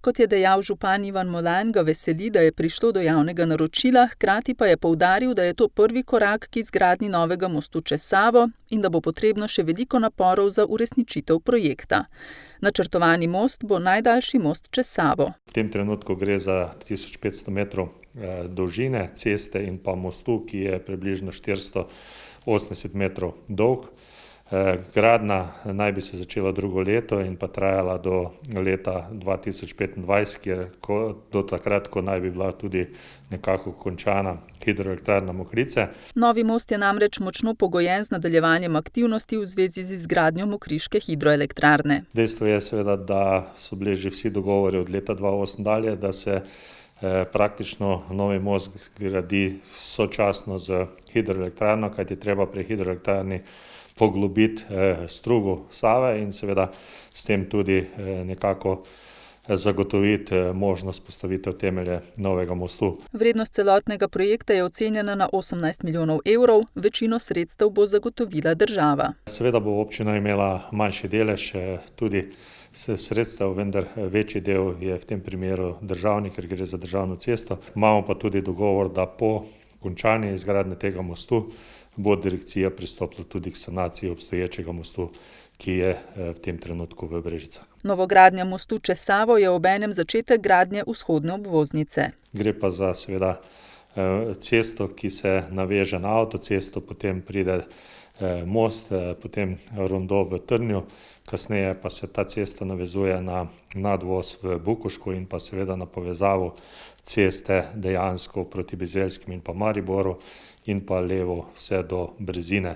Kot je dejal župan Ivan Molan, ga veseli, da je prišlo do javnega naročila, hkrati pa je poudaril, da je to prvi korak k izgradnji novega mostu čez Savo in da bo potrebno še veliko naporov za uresničitev projekta. Načrtovani most bo najdaljši most čez Savo. V tem trenutku gre za 1500 metrov dolžine ceste in pa mostu, ki je približno 480 metrov dolg. Gradnja naj bi se začela drugo leto in pa trajala do leta 2025, do takrat, ko naj bi bila tudi nekako končana hidroelektrarna Mokrice. Novi most je namreč močno pogojen z nadaljevanjem aktivnosti v zvezi z izgradnjo mokriške hidroelektrarne. Dejstvo je seveda, da so bili že vsi dogovori od leta 2008 dalje, da se praktično novi most gradi sočasno z hidroelektrarno, kajti treba pri hidroelektrarni poglobiti strugo Save in seveda s tem tudi nekako zagotoviti možnost postavitev temelje novega mostu. Vrednost celotnega projekta je ocenjena na 18 milijonov evrov, večino sredstev bo zagotovila država. Seveda bo občina imela manjši delež tudi sredstev, vendar večji del je v tem primeru državni, ker gre za državno cesto. Imamo pa tudi dogovor, da po končanju izgradnje tega mostu bo direkcija pristopila tudi k sanaciji obstoječega mostu, ki je v tem trenutku v Brežicah. Novogradnja mostu čez Savo je obenem začetek gradnje vzhodne obvoznice. Gre pa za seveda cesto, ki se naveže na avtocesto, potem pride most, potem rondo v Trnju, kasneje pa se ta cesta navezuje na nadvoz v Bukovšku in pa seveda na povezavo ceste dejansko proti Bizeljskim in pa Mariboru in pa levo vse do Brezine.